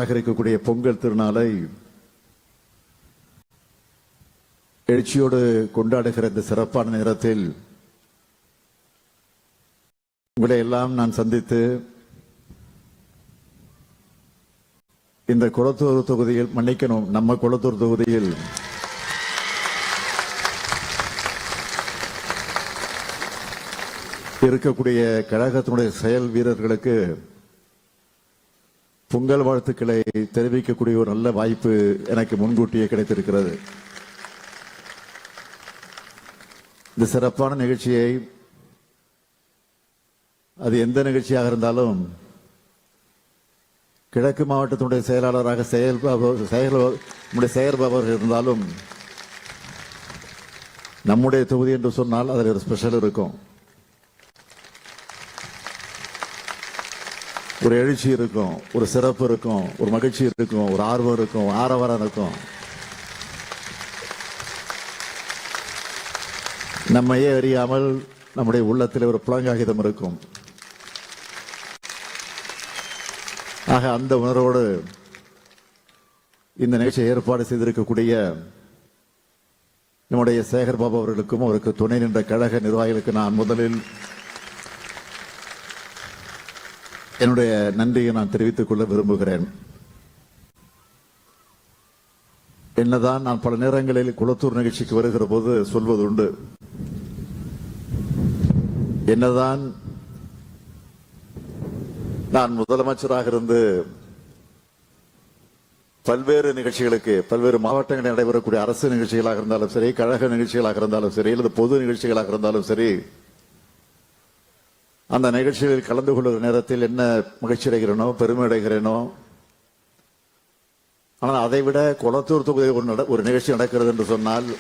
இருக்கக்கூடிய பொங்கல் திருநாளை எழுச்சியோடு கொண்டாடுகிற இந்த சிறப்பான நேரத்தில் உங்களை எல்லாம் நான் சந்தித்து இந்த குளத்தூர் தொகுதியில் மன்னிக்கணும், நம்ம குளத்தூர் தொகுதியில் இருக்கக்கூடிய கழகத்தினுடைய செயல் வீரர்களுக்கு பொங்கல் வாழ்த்துக்களை தெரிவிக்கக்கூடிய ஒரு நல்ல வாய்ப்பு எனக்கு முன்கூட்டியே கிடைத்திருக்கிறது. இந்த சிறப்பான நிகழ்ச்சியை அது எந்த நிகழ்ச்சியாக இருந்தாலும் கிழக்கு மாவட்டத்தினுடைய செயலாளராக செயல்பவர் இருந்தாலும் நம்முடைய தொகுதி என்று சொன்னால் அதில் ஒரு ஸ்பெஷல் இருக்கும், ஒரு எழுச்சி இருக்கும், ஒரு சிறப்பு இருக்கும், ஒரு மகிழ்ச்சி இருக்கும், ஒரு ஆர்வம் இருக்கும், ஆரவாரம் இருக்கும். நம்மையே அறியாமல் நம்முடைய உள்ளத்தில் ஒரு புலங்காகிதம் இருக்கும். ஆக அந்த உணர்வோடு இந்த நிகழ்ச்சியை ஏற்பாடு செய்திருக்கக்கூடிய நம்முடைய சேகர் பாபு அவர்களுக்கும் அவருக்கு துணை நின்ற கழக நிர்வாகிகளுக்கு நான் முதலில் என்னுடைய நன்றியை நான் தெரிவித்துக் கொள்ள விரும்புகிறேன். என்னதான் நான் பல நேரங்களில் குளத்தூர் நிகழ்ச்சிக்கு வருகிற போது சொல்வது உண்டு, என்னதான் நான் முதலமைச்சராக இருந்து பல்வேறு நிகழ்ச்சிகளுக்கு பல்வேறு மாவட்டங்களில் நடைபெறக்கூடிய அரசு நிகழ்ச்சிகளாக இருந்தாலும் சரி, கழக நிகழ்ச்சிகளாக இருந்தாலும் சரி, அல்லது பொது நிகழ்ச்சிகளாக இருந்தாலும் சரி, அந்த நிகழ்ச்சிகளில் கலந்து கொள்ளுகிற நேரத்தில் என்ன மகிழ்ச்சி அடைகிறேனோ, பெருமை அடைகிறேனோ. ஆனால் அதைவிட குளத்தூர் தொகுதியில் ஒரு நிகழ்ச்சி நடக்கிறது என்று சொன்னால்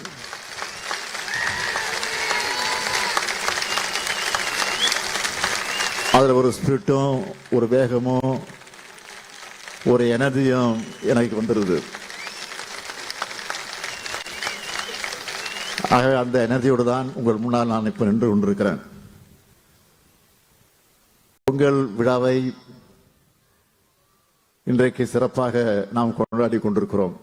அதில் ஒரு ஸ்பிரிட்டும் ஒரு வேகமும் ஒரு எனர்ஜியும் எனக்கு வந்துருது. ஆக அந்த எனர்ஜியோடு தான் உங்கள் முன்னால் நான் இப்ப நின்று கொண்டிருக்கிறேன். பொங்கல் விழாவை இன்றைக்கு சிறப்பாக நாம் கொண்டாடி கொண்டிருக்கிறோம்.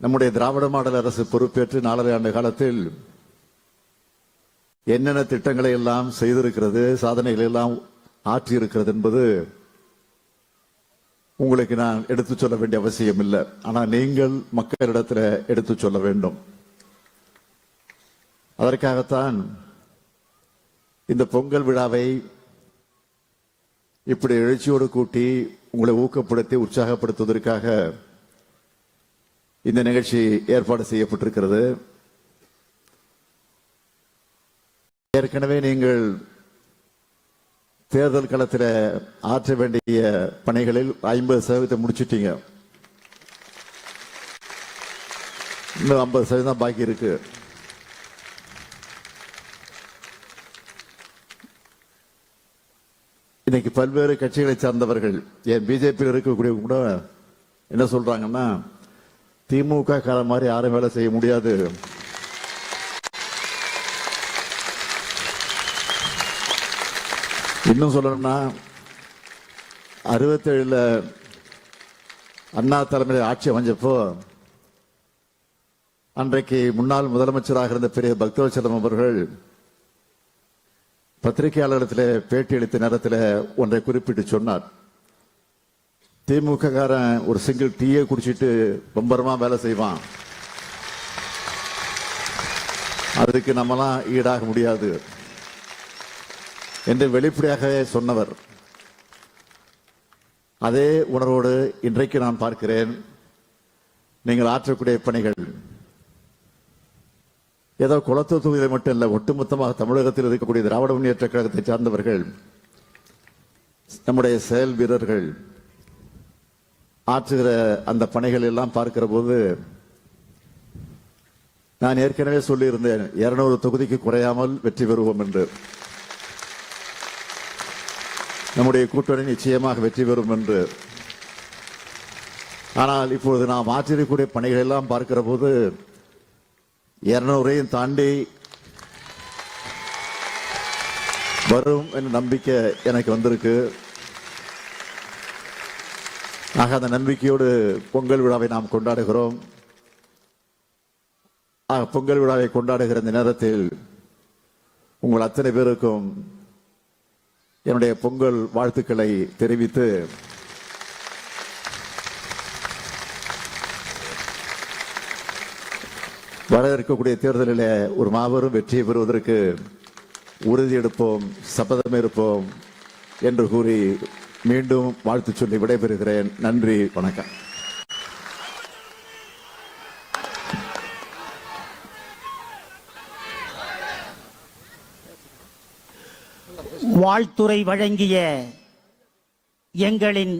நம்முடைய திராவிட மாடல் அரசு பொறுப்பேற்று 4 ஆண்டு காலத்தில் என்னென்ன திட்டங்களை எல்லாம் செய்திருக்கிறது, சாதனைகளை எல்லாம் ஆற்றியிருக்கிறது என்பது உங்களுக்கு நான் எடுத்து சொல்ல வேண்டிய அவசியம் இல்லை. ஆனால் நீங்கள் மக்களிடத்தில் எடுத்து சொல்ல வேண்டும். அதற்காகத்தான் இந்த பொங்கல் விழாவை இப்படி எழுச்சியோடு கூட்டி உங்களை ஊக்கப்படுத்தி உற்சாகப்படுத்துவதற்காக இந்த நிகழ்ச்சி ஏற்பாடு செய்யப்பட்டிருக்கிறது. ஏற்கனவே நீங்கள் தேர்தல் களத்தில் ஆற்ற வேண்டிய பணிகளில் 50% முடிச்சிட்டீங்க. இன்னும் 50% பாக்கி இருக்கு. இன்னைக்கு பல்வேறு கட்சிகளை சார்ந்தவர்கள், ஏன் பிஜேபியில் இருக்கக்கூடிய கூட என்ன சொல்றாங்கன்னா, திமுக கால மாதிரி யாரும் வேலை செய்ய முடியாது, இன்னும் சொல்லணும்னா 67 அண்ணா தலைமையில் ஆட்சி அமைஞ்சப்போ அன்றைக்கு முன்னாள் முதலமைச்சராக இருந்த பெரிய பக்தவச்சலம் அவர்கள் பத்திரிகையாளர்களிடத்தில் பேட்டி அளித்த நேரத்தில் ஒன்றை குறிப்பிட்டு சொன்னார். திமுக காரன் ஒரு சிங்கிள் டீயை குடிச்சிட்டு பம்பரமா வேலை செய்வான், அதுக்கு நம்மலாம் ஈடாக முடியாது என்று வெளிப்படையாக சொன்னவர். அதே உணர்வோடு இன்றைக்கு நான் பார்க்கிறேன், நீங்கள் ஆற்றக்கூடிய பணிகள் ஏதோ குளத்தூர் தொகுதியில் மட்டும் இல்லை, ஒட்டுமொத்தமாக தமிழகத்தில் இருக்கக்கூடிய திராவிட முன்னேற்ற கழகத்தை சார்ந்தவர்கள், நம்முடைய செயல் வீரர்கள் ஆற்றுகிற அந்த பணிகள் எல்லாம் பார்க்கிற போது நான் ஏற்கனவே சொல்லியிருந்தேன், 200 தொகுதிக்கு குறையாமல் வெற்றி பெறுவோம் என்று. நம்முடைய கூட்டணி நிச்சயமாக வெற்றி பெறும் என்று. ஆனால் இப்பொழுது நாம் ஆற்றிருக்கக்கூடிய பணிகள் எல்லாம் பார்க்கிற போது 200ஐயும் தாண்டி வரும் என்ற நம்பிக்கை எனக்கு வந்திருக்கு. ஆக அந்த நம்பிக்கையோடு பொங்கல் விழாவை நாம் கொண்டாடுகிறோம். பொங்கல் விழாவை கொண்டாடுகிற இந்த நேரத்தில் உங்கள் அத்தனை பேருக்கும் என்னுடைய பொங்கல் வாழ்த்துக்களை தெரிவித்து வர இருக்கக்கூடிய தேர்தலில் ஒரு மாபெரும் வெற்றியை பெறுவதற்கு உறுதியெடுப்போம், சபதம் இருப்போம் என்று கூறி மீண்டும் வாழ்த்து சொல்லி விடைபெறுகிறேன். நன்றி, வணக்கம். வாழ்த்துரை வழங்கிய எங்களின்